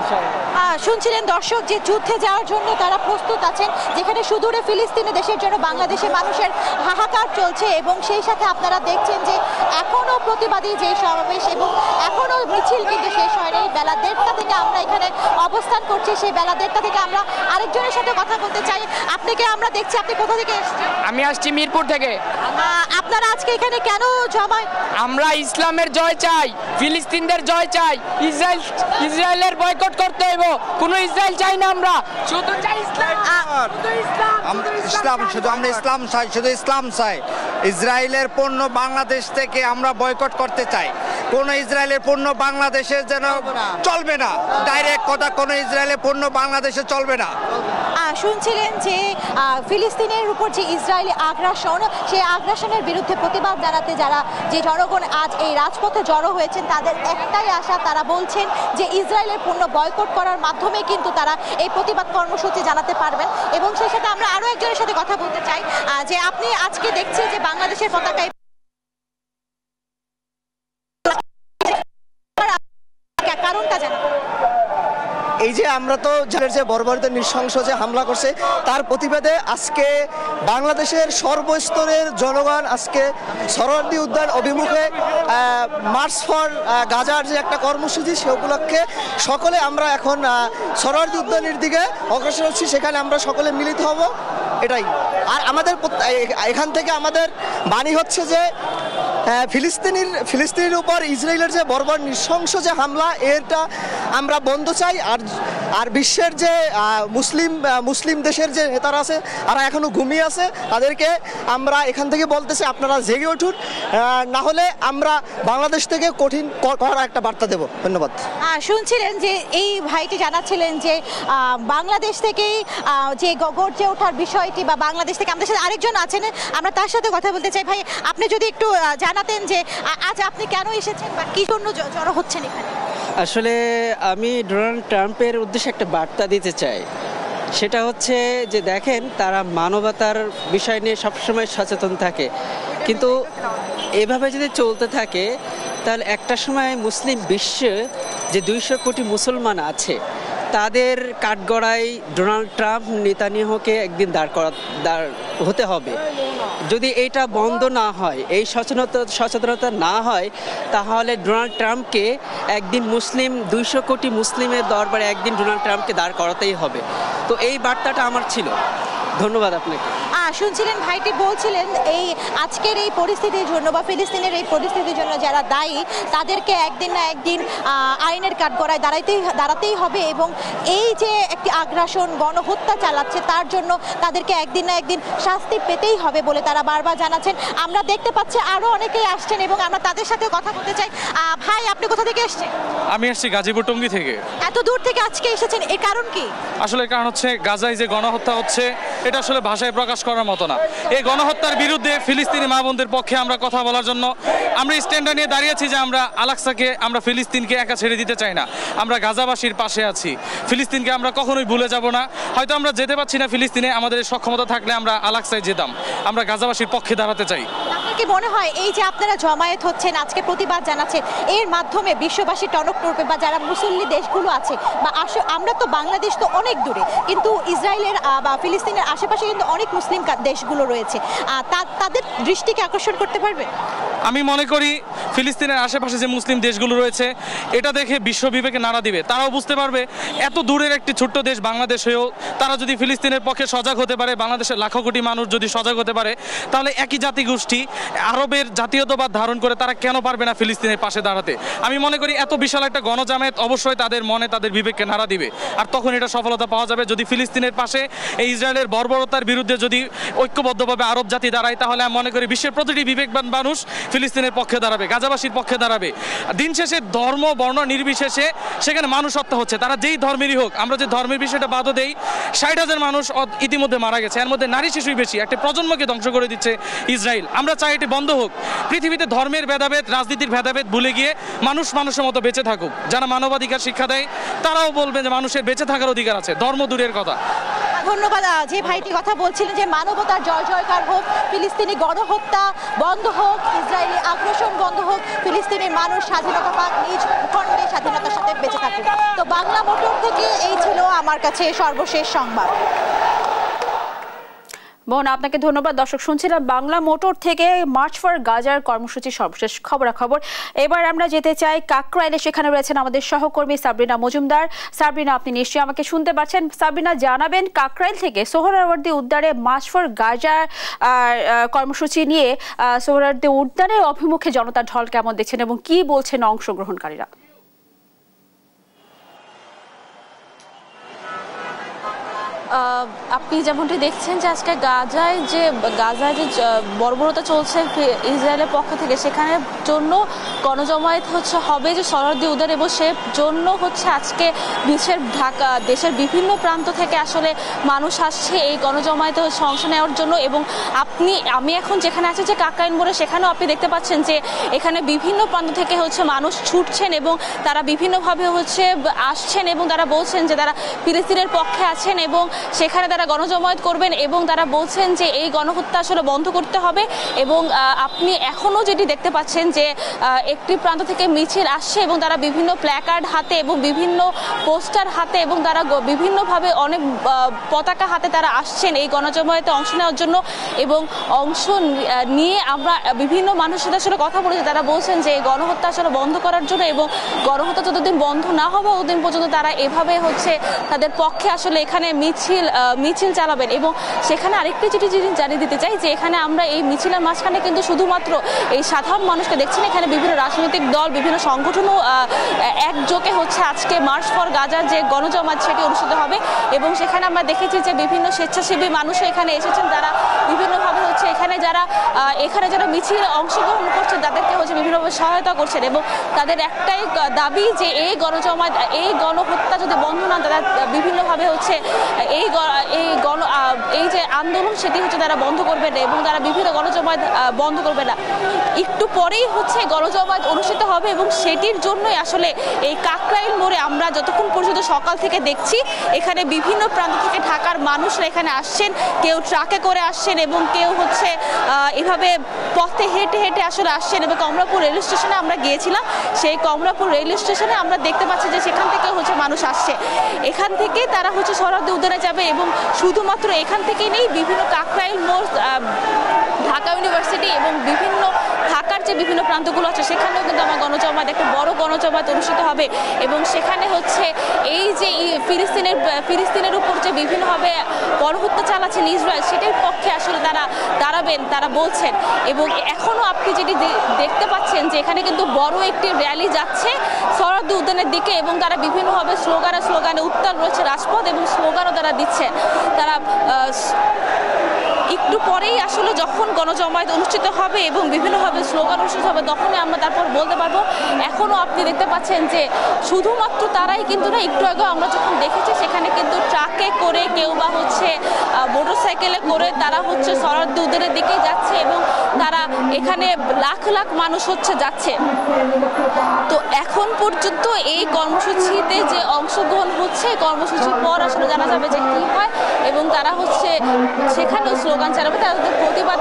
শুনছিলেন দর্শক যে যুদ্ধে যাওয়ার জন্য তারা প্রস্তুত আছেন, যেখানে সুদূরে ফিলিস্তিনে দেশের জন্য বাংলাদেশের মানুষের হাহাকার চলছে এবং সেই সাথে আপনারা দেখছেন যে এখনো প্রতিবাদী যে সমাবেশ এবং এখনো মিছিল কিন্তু শেষ হয়নি। বেলা 1:30 থেকে আমরা এখানে অবস্থান করছি, সেই বেলা 1:30 থেকে আমরা আরেকজনের সাথে কথা বলতে চাই। আপনাকে আমরা দেখছি, আপনি কোথা থেকে এসেছেন? আমি আসছি মিরপুর থেকে। আপনারা আজকে এখানে কেন জমায়েত? আমরা ইসলামের জয় চাই, ফিলিস্তিনদের জয় চাই, ইসরায়েলের বয়কট করতে হইব। কোনো ইসরায়েল চাই না, আমরা শুধু চাই ইসলাম, শুধু আমরা ইসলাম চাই, শুধু ইসলাম চাই। ইসরায়েলের পণ্য বাংলাদেশ থেকে আমরা বয়কট করতে চাই। কোন ইসরায়েলের পণ্য বাংলাদেশের যেন চলবে না, ডাইরেক্ট কথা, কোন ইসরায়েলের পণ্য বাংলাদেশে চলবে না। শুনছিলেন যে ফিলিস্তিনের উপর যে ইসরায়েলি আগ্রাসন, সেই আগ্রাসনের বিরুদ্ধে প্রতিবাদ জানাতে যারা যে জনগণ আজ এই রাজপথে জড়ো হয়েছেন, তাদের একটাই আশা, তারা বলছেন যে ইসরায়েলের পণ্য বয়কট করার মাধ্যমে কিন্তু তারা এই প্রতিবাদ কর্মসূচি জানাতে পারবেন। এবং সেই সাথে আমরা আরো একজনের সাথে কথা বলতে চাই যে আপনি আজকে দেখছি যে বাংলাদেশের পতাকায় কারণটা জানান। এই যে আমরা তো যে বর্বরিত নৃশংস যে হামলা করছে তার প্রতিবাদে আজকে বাংলাদেশের সর্বস্তরের জনগণ আজকে সোহরাওয়ার্দী উদ্যান অভিমুখে মার্চ ফর গাজার যে একটা কর্মসূচি, সে উপলক্ষে সকলে আমরা এখন সোহরাওয়ার্দী উদ্যানের দিকে অগ্রসর হচ্ছি। সেখানে আমরা সকলে মিলিত হব, এটাই। আর আমাদের এখান থেকে আমাদের বাণী হচ্ছে যে ফিলিস্তিনের উপর ইসরায়েলের যে বর্বর নৃশংস যে হামলা, এটা আমরা বন্ধ চাই। আর বিশ্বের যে মুসলিম দেশের যে নেতারা আছে, তারা এখনো ঘুমিয়ে আছে, তাদেরকে আমরা এখান থেকে বলতেছি আপনারা জেগে উঠুন, না হলে আমরা বাংলাদেশ থেকে কঠিন করার একটা বার্তা দেব। ধন্যবাদ। শুনছিলেন যে এই ভাইটি জানাচ্ছিলেন যে বাংলাদেশ থেকেই যে গর্জে ওঠার বিষয়টি, বা বাংলাদেশ থেকে আমাদের সাথে আরেকজন আছেন, আমরা তার সাথে কথা বলতে চাই। ভাই, আপনি যদি একটু জানাতেন যে আজ আপনি কেন এসেছেন বা কি জন্য জড়ো হচ্ছেন এখানে? আসলে আমি ডোনাল্ড ট্রাম্পের উদ্দেশ্যে একটা বার্তা দিতে চাই। সেটা হচ্ছে যে দেখেন, তারা মানবতার বিষয় নিয়ে সবসময় সচেতন থাকে, কিন্তু এভাবে যদি চলতে থাকে তাহলে একটা সময় মুসলিম বিশ্বে যে 200 কোটি মুসলমান আছে, তাদের কাঠগড়ায় ডোনাল্ড ট্রাম্প নেতানিয়াহুকে একদিন দাঁড় হতে হবে। যদি এটা বন্ধ না হয়, এই সচেতনতা না হয়, তাহলে ডোনাল্ড ট্রাম্পকে একদিন 200 কোটি মুসলিমের দরবারে একদিন ডোনাল্ড ট্রাম্পকে দাঁড় করাতেই হবে। তো এই বার্তাটা আমার ছিল। ধন্যবাদ আপনাকে। শুনছিলেন ভাইটি বলছিলেন এই আজকের এই পরিস্থিতির জন্য বা ফিলিস্তিনের এই পরিস্থিতির জন্য যারা দায়ী, তাদেরকে একদিন না একদিন আইনের কাঠগড়ায় দাঁড়াতেই হবে এবং এই যে একটি আগ্রাসন গণহত্যা চালাচ্ছে তার জন্য তাদেরকে একদিন না একদিন শাস্তি পেতেই হবে বলে তারা বারবার জানাচ্ছেন। আমরা দেখতে পাচ্ছি আরো অনেকেই আসছেন এবং আমরা তাদের সাথে কথা বলতে চাই। ভাই, আপনি কোথা থেকে এসেছেন? আমি আসছি গাজীপুর টঙ্গী থেকে। এত দূর থেকে আজকে এসেছেন, এর কারণ কি? আসলে কারণ হচ্ছে গাজায় যে গণহত্যা হচ্ছে, এটা আসলে ভাষায় প্রকাশ করার মতো না। এই গণহত্যার বিরুদ্ধে ফিলিস্তিনি মা বোনদের পক্ষে আমরা কথা বলার জন্য আমরা স্ট্যান্ডটা নিয়ে দাঁড়িয়েছি যে আমরা আলাকসাকে, আমরা ফিলিস্তিনকে একা ছেড়ে দিতে চাই না। আমরা গাজাবাসীর পাশে আছি, ফিলিস্তিনকে আমরা কখনোই ভুলে যাব না। হয়তো আমরা যেতে পারছি না ফিলিস্তিনে, আমাদের সক্ষমতা থাকলে আমরা আলাকসায় যেতাম। আমরা গাজাবাসীর পক্ষে দাঁড়াতে চাই। আপনার কি মনে হয় এই যে আপনারা জমায়েত হচ্ছেন, আজকে প্রতিবাদ জানাচ্ছেন, এর মাধ্যমে বিশ্ববাসী টনক নড়বে বা যারা মুসল্লি দেশগুলো আছে, বা আমরা তো বাংলাদেশ তো অনেক দূরে, কিন্তু ইসরায়েলের বা ফিলিস্তিনের আশেপাশে কিন্তু অনেক মুসলিম দেশগুলো রয়েছে, তাদের দৃষ্টিকে আকর্ষণ করতে পারবে? আমি মনে করি ফিলিস্তিনের আশেপাশে যে মুসলিম দেশগুলো রয়েছে, এটা দেখে বিশ্ব বিবেকে নাড়া দিবে। তারাও বুঝতে পারবে এত দূরের একটি ছোট্ট দেশ বাংলাদেশ হয়েও তারা যদি ফিলিস্তিনের পক্ষে সজাগ হতে পারে, বাংলাদেশের লাখো কোটি মানুষ যদি সজাগ হতে পারে, তাহলে একই জাতিগোষ্ঠী আরবের জাতীয়তাবাদ ধারণ করে তারা কেন পারবে না ফিলিস্তিনের পাশে দাঁড়াতে? আমি মনে করি এত বিশাল একটা গণজামায়াত অবশ্যই তাদের মনে, তাদের বিবেককে নাড়া দিবে। আর তখন এটা সফলতা পাওয়া যাবে যদি ফিলিস্তিনের পাশে এই ইসরায়েলের বর্বরতার বিরুদ্ধে যদি ঐক্যবদ্ধভাবে আরব জাতি দাঁড়ায়, তাহলে আমি মনে করি বিশ্বের প্রতিটি বিবেকবান মানুষ ফিলিস্তিনের পক্ষে দাঁড়াবে, গাজাবাসীর পক্ষে দাঁড়াবে। দিন শেষে ধর্ম বর্ণ নির্বিশেষে সেখানে মানুষ হত্যা হচ্ছে, তারা যেই ধর্মেরই হোক। আমরা যে ধর্মের বিষয়টা বাদও দেই, 60,000 মানুষ ইতিমধ্যে মারা গেছে, এর মধ্যে নারী শিশুই বেশি। একটা প্রজন্মকে ধ্বংস করে দিচ্ছে ইসরায়েল। আমরা চাই এটি বন্ধ হোক। পৃথিবীতে ধর্মের ভেদাভেদ, রাজনীতির ভেদাভেদ ভুলে গিয়ে মানুষ মানুষের মতো বেঁচে থাকুক। যারা মানবাধিকার শিক্ষা দেয় তারাও বলবে যে মানুষের বেঁচে থাকার অধিকার আছে, ধর্ম দূরের কথা। ধন্যবাদ। যে ভাইটি কথা বলছিলেন যে মানবতার জয় জয়কার হোক, ফিলিস্তিনি গণহত্যা বন্ধ হোক, ইসরায়েলি আগ্রাসন বন্ধ হোক, ফিলিস্তিনের মানুষ স্বাধীনতা পাক, নিজ ভূখণ্ডে স্বাধীনতার সাথে বেঁচে থাকুক। তো বাংলা মোটর থেকে এই ছিল আমার কাছে সর্বশেষ সংবাদ। মোহন, আপনাকে ধন্যবাদ। দর্শক, শুনছিলাম বাংলা মোটর থেকে মার্চ ফর গাজার কর্মসূচির সর্বশেষ খবরাখবর। এবার আমরা যেতে চাই কাকরাইলে। সেখানে রয়েছেন আমাদের সহকর্মী সাবরিনা মজুমদার। সাবরিনা, আপনি নিশ্চয়ই আমাকে শুনতে পাচ্ছেন। সাবরিনা, জানাবেন কাকরাইল থেকে সোহরাওয়ার্দী উদ্যানে মার্চ ফর গাজার কর্মসূচি নিয়ে সোহরাওয়ার্দী উদ্যানের অভিমুখে জনতার ঢল কেমন দেখছেন এবং কি বলছেন অংশগ্রহণকারীরা? আপনি যেমনটি দেখছেন যে আজকে গাজায় যে বর্বরতা চলছে ইসরায়েলের পক্ষ থেকে, সেখানে জন্য গণজমায়েত হবে যে সোহরাওয়ার্দী উদ্যান, এবং সে জন্য আজকে দেশের বিভিন্ন প্রান্ত থেকে আসলে মানুষ আসছে এই গণজমায়েতে অংশ নেওয়ার জন্য। এবং আমি এখন যেখানে আছি যে কাকরাইল মোড়ে, সেখানেও আপনি দেখতে পাচ্ছেন যে এখানে বিভিন্ন প্রান্ত থেকে মানুষ ছুটছেন এবং তারা বিভিন্নভাবে আসছেন এবং তারা বলছেন যে তারা ফিলিস্তিনের পক্ষে আছেন এবং সেখানে তারা গণজমায়েত করবেন এবং তারা বলছেন যে এই গণহত্যা আসলে বন্ধ করতে হবে। এবং আপনি এখনো যেটি দেখতে পাচ্ছেন যে একটি প্রান্ত থেকে মিছিল আসছে এবং তারা বিভিন্ন প্ল্যাকার্ড হাতে এবং বিভিন্ন পোস্টার হাতে এবং তারা বিভিন্নভাবে অনেক পতাকা হাতে তারা আসছেন এই গণজমায়েতে অংশ নেওয়ার জন্য। এবং অংশ নিয়ে আমরা বিভিন্ন মানুষের সাথে আসলে কথা বলেছি, তারা বলছেন যে এই গণহত্যা আসলে বন্ধ করার জন্য এবং গণহত্যা যতদিন বন্ধ না হবে ততদিন পর্যন্ত তারা এভাবে তাদের পক্ষে আসলে এখানে মিছিল চালাবেন। এবং সেখানে আরেকটি যেটি জানিয়ে দিতে চাই যে এখানে আমরা এই মিছিলের মাঝখানে কিন্তু শুধুমাত্র এই সাধারণ মানুষকে দেখছেন, এখানে বিভিন্ন রাজনৈতিক দল, বিভিন্ন সংগঠনও একযোগে আজকে মার্চ ফর গাজার যে গণজমায়েত সেটি অনুষ্ঠিত হবে। এবং সেখানে আমরা দেখেছি যে বিভিন্ন স্বেচ্ছাসেবী মানুষও এখানে এসেছেন, তারা বিভিন্নভাবে এখানে যারা মিছিলে অংশগ্রহণ করছেন তাদেরকে বিভিন্নভাবে সহায়তা করছেন। এবং তাদের একটাই দাবি যে এই গণজমায়েত, এই গণহত্যা যদি বন্ধ না, তারা বিভিন্নভাবে এই যে আন্দোলন সেটি তারা বন্ধ করবে না এবং তারা বিভিন্ন গণজমায়েত বন্ধ করবে না। একটু পরেই গণজমায়েত অনুষ্ঠিত হবে এবং সেটির জন্যই আসলে এই কাকরাইল মোড়ে আমরা যতক্ষণ পর্যন্ত সকাল থেকে দেখছি এখানে বিভিন্ন প্রান্ত থেকে ঢাকার মানুষরা এখানে আসছেন, কেউ ট্রাকে করে আসছেন এবং কেউ এভাবে পথে হেঁটে হেঁটে আসলে আসছেন। এবং কমলাপুর রেল স্টেশনে আমরা গিয়েছিলাম, সেই কমলাপুর রেল স্টেশনে আমরা দেখতে পাচ্ছি যে সেখান থেকে মানুষ আসছে, এখান থেকে তারা সোহরাওয়ার্দী উদ্যানে যাবে। এবং শুধুমাত্র এখান থেকেই নেই, বিভিন্ন কাকরাইল মোড়, ঢাকা ইউনিভার্সিটি এবং বিভিন্ন ঢাকার যে বিভিন্ন প্রান্তগুলো আছে সেখানেও কিন্তু আমার গণজমায়েত, একটা বড় গণজমায়েত অনুষ্ঠিত হবে। এবং সেখানে এই যে ফিলিস্তিনের উপর যে বিভিন্নভাবে গণহত্যা চালাচ্ছেন ইসরায়েল, সেটির পক্ষে আসলে তারা দাঁড়াবেন, তারা বলছেন। এবং এখনো আপনি যেটি দেখতে পাচ্ছেন যে এখানে কিন্তু বড় একটি র্যালি যাচ্ছে সোহরাওয়ার্দী উদ্যানের দিকে এবং তারা বিভিন্নভাবে স্লোগানে উত্তাল রয়েছে রাজপথ এবং স্লোগানও তারা দিচ্ছেন। তারা একটু পরেই আসলে যখন গণজমায়েত অনুষ্ঠিত হবে এবং বিভিন্নভাবে স্লোগান অনুষ্ঠিত হবে তখনই আমরা তারপর বলতে পারবো। এখনো আপনি দেখতে পাচ্ছেন যে শুধুমাত্র তারাই কিন্তু না, একটু আগে আমরা যখন দেখেছি সেখানে কিন্তু ট্রাকে করে কেউ বা মোটরসাইকেলে করে তারা সোহরাওয়ার্দী উদ্যানের দিকে যাচ্ছে এবং তারা এখানে লাখ লাখ মানুষ যাচ্ছে। তো এখন পর্যন্ত এই কর্মসূচিতে যে অংশগ্রহণ হচ্ছে, কর্মসূচির পর আসলে জানা যাবে যে কি হয় এবং তারা সেখানেও স্লোগান চালাবে, তারা প্রতিবাদ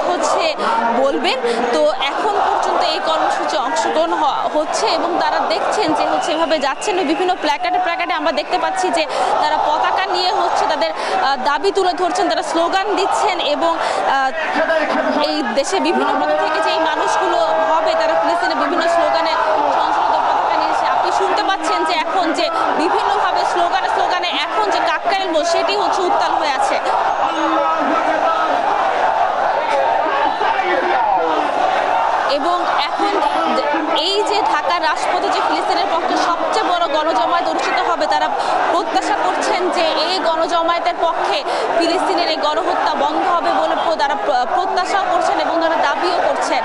বলবেন। তো এখন পর্যন্ত এই কর্মসূচি অংশগ্রহণ হচ্ছে এবং তারা দেখছেন যে এভাবে যাচ্ছেন বিভিন্ন প্ল্যাকার্ডে আমরা দেখতে পাচ্ছি যে তারা পতাকা নিয়ে তাদের দাবি তুলে ধরছেন, তারা স্লোগান দিচ্ছেন এবং এই দেশে বিভিন্ন প্রান্ত থেকে যে এই মানুষগুলো হবে তারা ফিলিস্তিনের বিভিন্ন স্লোগানে সংশোধিত পতাকা নিয়েছে। আপনি শুনতে পাচ্ছেন যে এখন যে বিভিন্নভাবে স্লোগানে এখন যে কাকরাইল মোড় সেটি উত্তাল হয়ে আছে। এবং এখন এই যে ঢাকার রাজপথে যে ফিলিস্তিন ফিলিস্তিনের পক্ষে সবচেয়ে বড় গণজমায়েত অনুষ্ঠিত হবে। তারা প্রত্যাশা করছেন যে এই গণজমায়েতের পক্ষে ফিলিস্তিনের এই গণহত্যা বন্ধ হবে বলে তারা প্রত্যাশাও করছেন এবং তারা দাবিও করছেন।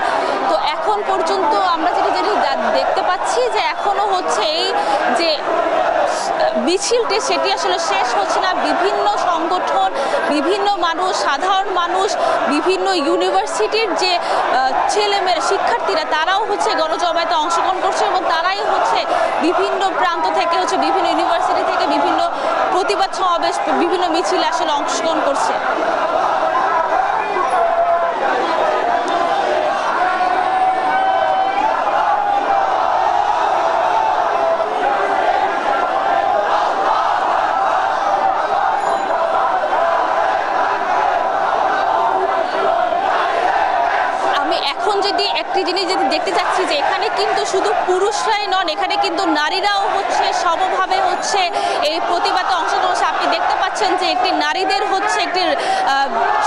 তো এখন পর্যন্ত আমরা যেটি দেখতে পাচ্ছি যে এখনো হচ্ছে এই যে মিছিলটি সেটি আসলে শেষ হচ্ছে না। বিভিন্ন সংগঠন, বিভিন্ন মানুষ, সাধারণ মানুষ, বিভিন্ন ইউনিভার্সিটির যে ছেলেমেয়েরা, শিক্ষার্থীরা, তারাও হচ্ছে গণজমায়েতে অংশগ্রহণ করছে এবং তারাই হচ্ছে বিভিন্ন প্রান্ত থেকে হচ্ছে বিভিন্ন ইউনিভার্সিটি থেকে বিভিন্ন প্রতিবাদ সমাবেশ, বিভিন্ন মিছিলে আসলে অংশগ্রহণ করছে। একটি জিনিস যদি দেখতে চাচ্ছি যে এখানে কিন্তু শুধু পুরুষরাই নন, এখানে কিন্তু নারীরাও হচ্ছে সমভাবে হচ্ছে এই প্রতিবাদে অংশগ্রহণ করছে। আপনি দেখতে পাচ্ছেন যে একটি নারীদের হচ্ছে একটি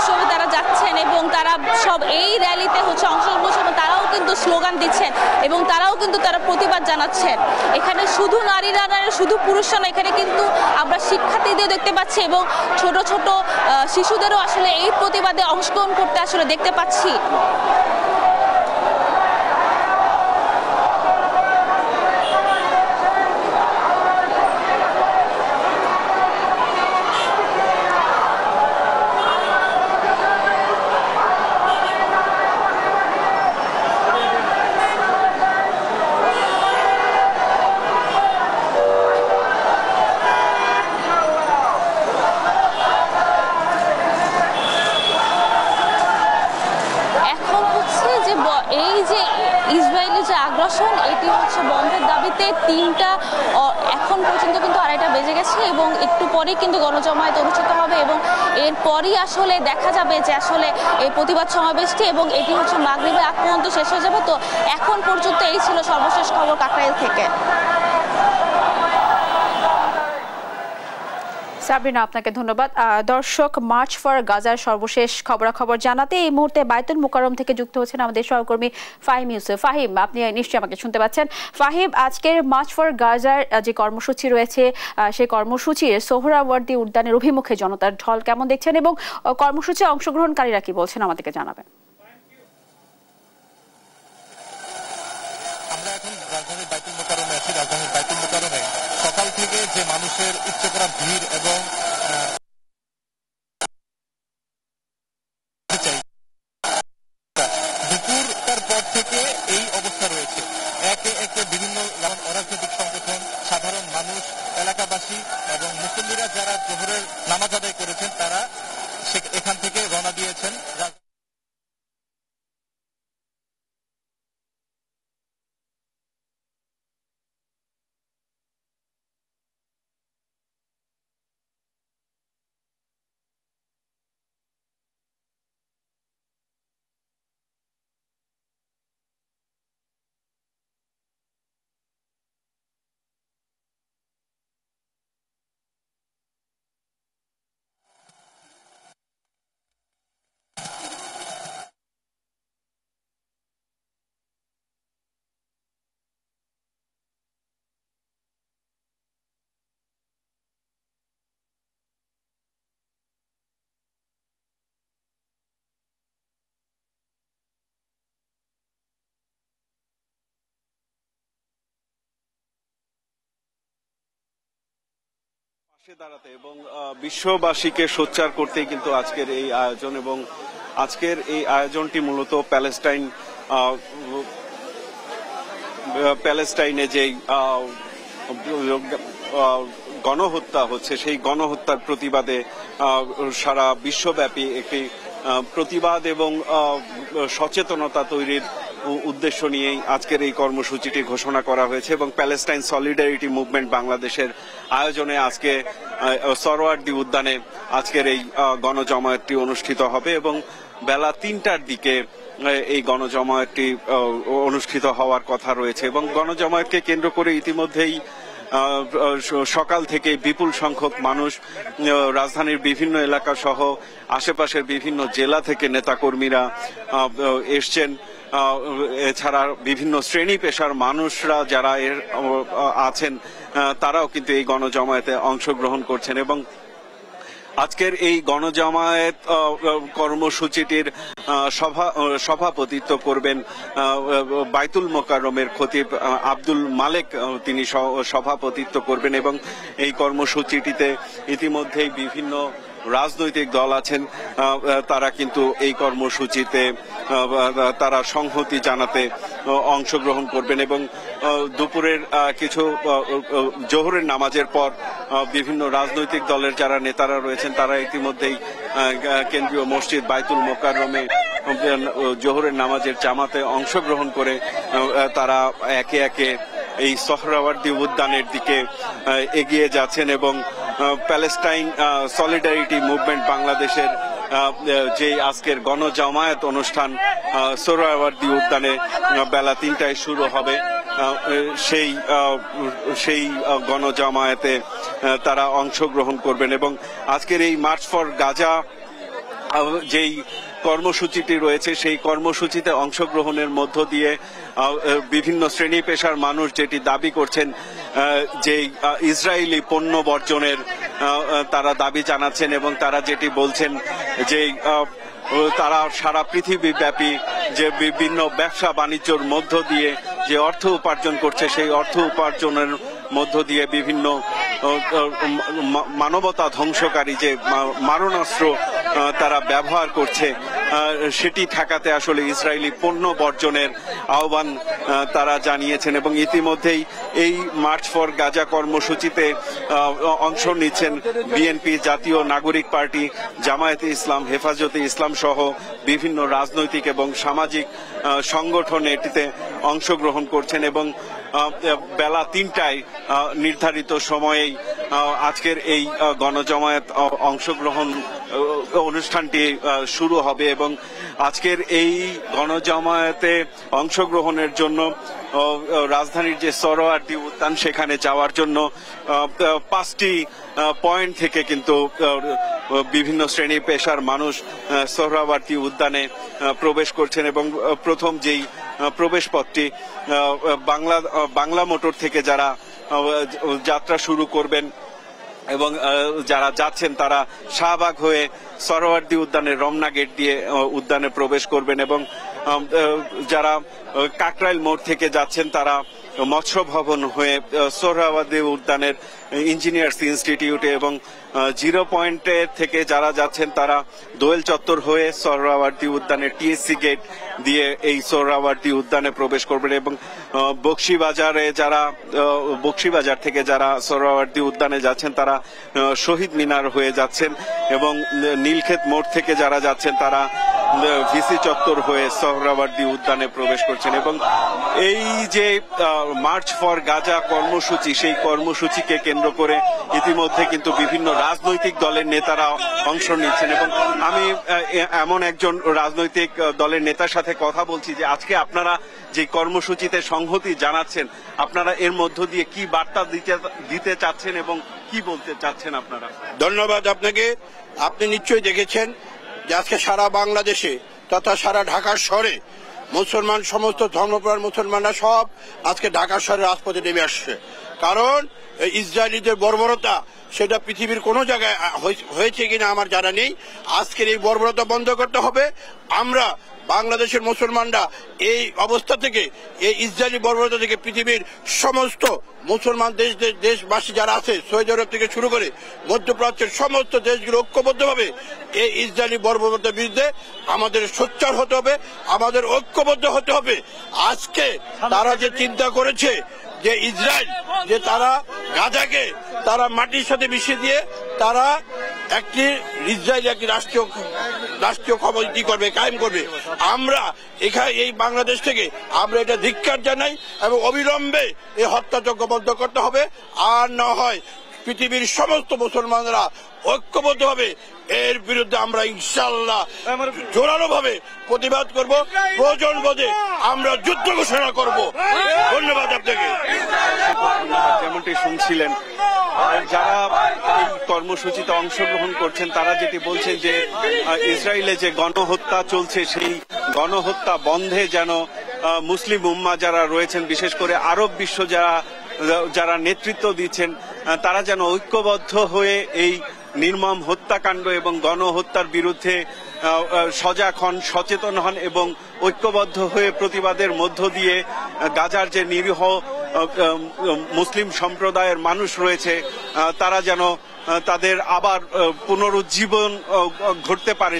শোয়ে তারা যাচ্ছেন এবং তারা সব এই র্যালিতে হচ্ছে অংশগ্রহণ করছে এবং তারাও কিন্তু স্লোগান দিচ্ছেন এবং তারাও কিন্তু তারা প্রতিবাদ জানাচ্ছেন। এখানে শুধু নারীরা নয়, শুধু পুরুষরা নয়, এখানে কিন্তু আমরা শিক্ষার্থীদের দেখতে পাচ্ছি এবং ছোট ছোট শিশুদেরও আসলে এই প্রতিবাদে অংশগ্রহণ করতে আসলে দেখতে পাচ্ছি। আগ্রাসন এটি হচ্ছে বন্ধের দাবিতে ৩টা, এখন পর্যন্ত কিন্তু ২:৩০ বেজে গেছে এবং একটু পরেই কিন্তু গণজমায়েত অনুষ্ঠিত হবে এবং এরপরই আসলে দেখা যাবে যে আসলে এই প্রতিবাদ সমাবেশটি এবং এটি হচ্ছে মাগরিবের আগ পর্যন্ত শেষ হয়ে যাবে। তো এখন পর্যন্ত এই ছিল সর্বশেষ খবর কাকরাইল থেকে। সাবরিনা, আপনাকে ধন্যবাদ। দর্শক, মার্চ ফর গাজার সর্বশেষ খবরাখবর জানাতে এই মুহূর্তে বায়তুল মুকাররম থেকে যুক্ত হচ্ছেন আমাদের সহকর্মী ফাহিম ইউসুফ। ফাহিম, আপনি নিশ্চয়ই আমাকে শুনতে পাচ্ছেন। ফাহিম, আজকের মার্চ ফর গাজার যে কর্মসূচি রয়েছে সেই কর্মসূচির সোহরাওয়ার্দী উদ্যানের অভিমুখে জনতার ঢল কেমন দেখছেন এবং কর্মসূচি অংশগ্রহণকারীরা কি বলছেন আমাদেরকে জানাবেন। আমরা এখন রাজধানীর বায়তুল মুকাররমে আছি। রাজধানীর বায়তুল মুকাররমে সকাল থেকে যে মানুষের উপচে পড়া ভিড় এবং দুপুরটার পর থেকে এই অবস্থা রয়েছে। একে একে বিভিন্ন অরাজনৈতিক সংগঠন, সাধারণ মানুষ, এলাকাবাসী এবং মুসল্লিরা যারা জোহরের নামাজ আদায় করেছেন তারা এখান থেকে রওনা দিয়েছেন। পাশে দাঁড়াতে এবং বিশ্ববাসীকে সোচ্চার করতেই কিন্তু আজকের এই আয়োজন এবং আজকের এই আয়োজনটি মূলত প্যালেস্টাইনে যেই গণহত্যা হচ্ছে সেই গণহত্যার প্রতিবাদে সারা বিশ্বব্যাপী একটি প্রতিবাদ এবং সচেতনতা তৈরির উদ্দেশ্য নিয়েই আজকের এই কর্মসূচিটি ঘোষণা করা হয়েছে এবং প্যালেস্টাইন সলিডারিটি মুভমেন্ট বাংলাদেশের আয়োজনে আজকে সোহরাওয়ার্দী উদ্যানে আজকের এই গণজমায়েতটি অনুষ্ঠিত হবে এবং বেলা ৩টার দিকে এই গণজমায়েতটি অনুষ্ঠিত হওয়ার কথা রয়েছে এবং গণজমায়েতকে কেন্দ্র করে ইতিমধ্যেই সকাল থেকে বিপুল সংখ্যক মানুষ রাজধানীর বিভিন্ন এলাকা সহ আশেপাশের বিভিন্ন জেলা থেকে নেতাকর্মীরা এসছেন এছাড়া বিভিন্ন শ্রেণী পেশার মানুষরা যারা এর আছেন তারাও কিন্তু এই গণজমায়েতে অংশগ্রহণ করছেন এবং আজকের এই গণজমায়েত কর্মসূচিটির সভাপতিত্ব করবেন বাইতুল মোকাররমের খতিব আব্দুল মালেক, তিনি সভাপতিত্ব করবেন এবং এই কর্মসূচিটিতে ইতিমধ্যেই বিভিন্ন রাজনৈতিক দল আছেন, তারা কিন্তু এই কর্মসূচিতে তারা সংহতি জানাতে অংশগ্রহণ করবেন এবং দুপুরের কিছু জোহরের নামাজের পর বিভিন্ন রাজনৈতিক দলের যারা নেতারা রয়েছেন তারা ইতিমধ্যেই কেন্দ্রীয় মসজিদ বাইতুল মোকাররমে জোহরের নামাজের জামাতে অংশগ্রহণ করে তারা একে একে এই সোহরাওয়ার্দী উদ্যানের দিকে এগিয়ে যাচ্ছেন এবং প্যালেস্টাইন সলিডারিটি মুভমেন্ট বাংলাদেশের যে আজকের গণজামায়াত অনুষ্ঠান সোহরাওয়ার্দী উদ্যানে বেলা 3টায় শুরু হবে, সেই গণজামায়াতে তারা অংশগ্রহণ করবেন এবং আজকের এই মার্চ ফর গাজা যেই কর্মসূচিটি রয়েছে সেই কর্মসূচিতে অংশগ্রহণের মধ্য দিয়ে বিভিন্ন শ্রেণী পেশার মানুষ যেটি দাবি করছেন যে ইসরায়েলি পণ্য বর্জনের তারা দাবি জানাচ্ছেন এবং তারা যেটি বলছেন যে তারা সারা পৃথিবীব্যাপী যে বিভিন্ন ব্যবসা বাণিজ্যর মধ্য দিয়ে যে অর্থ উপার্জন করছে সেই অর্থ উপার্জনের মধ্য দিয়ে বিভিন্ন মানবতা ধ্বংসকারী যে মারণাস্ত্র তারা ব্যবহার করছে সেটি ঠেকাতে আসলে ইসরায়েলি পণ্য বর্জনের আহ্বান তারা জানিয়েছেন এবং ইতিমধ্যেই এই মার্চ ফর গাজা কর্মসূচিতে অংশ নিচ্ছেন বিএনপি, জাতীয় নাগরিক পার্টি, জামায়াতে ইসলাম, হেফাজতে ইসলাম সহ বিভিন্ন রাজনৈতিক এবং সামাজিক সংগঠন এটিতে অংশগ্রহণ করছেন এবং বেলা 3টায় নির্ধারিত সময়েই আজকের এই গণজমায়েত অংশগ্রহণ অনুষ্ঠানটি শুরু হবে এবং আজকের এই গণজমায়েতে অংশগ্রহণের জন্য রাজধানীর যে সোহরাওয়ার্দী উদ্যান সেখানে যাওয়ার জন্য 5টি পয়েন্ট থেকে কিন্তু বিভিন্ন শ্রেণী পেশার মানুষ সোহরাওয়ার্দী উদ্যানে প্রবেশ করছেন এবং প্রথম যেই প্রবেশ পথটি বাংলা মোটর থেকে যারা যাত্রা শুরু করবেন এবং যারা যাচ্ছেন তারা শাহবাগ হয়ে সোহরাওয়ার্দী উদ্যানের রমনা গেট দিয়ে উদ্যানে প্রবেশ করবেন এবং যারা কাকরাইল মোড় থেকে যাচ্ছেন তারা মৎস্য ভবন হয়ে সোহরাওয়ার্দী উদ্যানের ইঞ্জিনিয়ার্স ইনস্টিটিউটে এবং 0 পয়েন্টে থেকে যারা যাচ্ছেন তারা দোয়েল চত্বর হয়ে সোহরাওয়ার্দী উদ্যানের টিএসসি গেট দিয়ে এই সোহরাওয়ার্দী উদ্যানে প্রবেশ করবেন এবং বকশীবাজার থেকে যারা সোহরাওয়ার্দী উদ্যানে যাচ্ছেন তারা শহীদ মিনার হয়ে যাচ্ছেন এবং নীলক্ষেত মোড় থেকে যারা যাচ্ছেন তারা ভিসি চত্বর হয়ে সোহরাওয়ার্দী উদ্যানে প্রবেশ করছেন এবং এই যে মার্চ ফর গাজা কর্মসূচি সেই কর্মসূচিকে কেন্দ্র করে ইতিমধ্যে কিন্তু বিভিন্ন রাজনৈতিক দলের নেতারা অংশ নিচ্ছেন এবং আমি এমন একজন রাজনৈতিক দলের নেতার সাথে কথা বলছি যে আজকে আপনারা যে কর্মসূচিতে সংহতি জানাচ্ছেন আপনারা এর মধ্য দিয়ে কি বার্তা দিতে চাচ্ছেন এবং কি বলতে চাচ্ছেন আপনারা? ধন্যবাদ আপনাকে। আপনি নিশ্চয়ই দেখেছেন যে আজকে সারা বাংলাদেশে তথা সারা ঢাকা শহরে মুসলমান সমস্ত ধর্মপ্রাণ মুসলমানরা সব আজকে ঢাকা শহরে রাজপথে নেমে আসছে, কারণ ইসরায়েলিদের বর্বরতা সেটা পৃথিবীর কোনো জায়গায় হয়েছে কিনা আমার জানা নেই। আজকের এই বর্বরতা বন্ধ করতে হবে। আমরা বাংলাদেশের মুসলমানরা এই অবস্থা থেকে, এই ইসরায়েলি বর্বরতা থেকে পৃথিবীর সমস্ত মুসলমান দেশবাসী যারা আছে সৌদি আরব থেকে শুরু করে মধ্যপ্রাচ্যের সমস্ত দেশগুলো ঐক্যবদ্ধভাবে এই ইসরায়েলি বর্বরতার বিরুদ্ধে আমাদের সোচ্চার হতে হবে, আমাদের ঐক্যবদ্ধ হতে হবে। আজকে তারা যে চিন্তা করেছে যে ইসরায়েল যে তারা গাজাকে তারা মাটির সাথে মিশিয়ে দিয়ে তারা ইসরায়েল একটি রাষ্ট্রীয় ক্ষমতা করবে, কায়েম করবে। আমরা এখানে এই বাংলাদেশ থেকে আমরা এটা ধিক্কার জানাই এবং অবিলম্বে এই হত্যাযজ্ঞ বন্ধ করতে হবে। আর না হয় পৃথিবীর সমস্ত মুসলমানরা ঐক্যবদ্ধভাবে এর বিরুদ্ধে আমরা ইনশাআল্লাহ জোরালো ভাবে প্রতিবাদ করব, প্রয়োজন বোধে আমরা যুদ্ধ ঘোষণা করব। ধন্যবাদ আপনাকে। যেমনটি শুনছিলেন যারা এই কর্মসূচিতে অংশগ্রহণ করছেন তারা যেটি বলছেন যে ইসরায়েলে যে গণহত্যা চলছে সেই গণহত্যা বন্ধে যেন মুসলিম উম্মাহ যারা রয়েছেন, বিশেষ করে আরব বিশ্ব যারা নেতৃত্ব দিচ্ছেন, তারা যেন ঐক্যবদ্ধ হয়ে এই নির্মম হত্যাকাণ্ড এবং গণহত্যার বিরুদ্ধে সজাগ হন, সচেতন হন এবং ঐক্যবদ্ধ হয়ে প্রতিবাদের মধ্য দিয়ে গাজার যে নিরীহ মুসলিম সম্প্রদায়ের মানুষ রয়েছে তারা যেন তাদের আবার পুনরুজ্জীবন ঘটতে পারে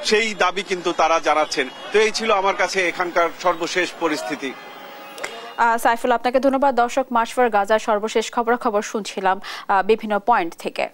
সেই দাবি কিন্তু তারা জানাচ্ছেন। তো এই ছিল আমার কাছে এখানকার সর্বশেষ পরিস্থিতি। সাইফুল, আপনাকে ধন্যবাদ। দর্শক, মার্চ ফর গাজার সর্বশেষ খবরাখবর শুনছিলাম বিভিন্ন পয়েন্ট থেকে।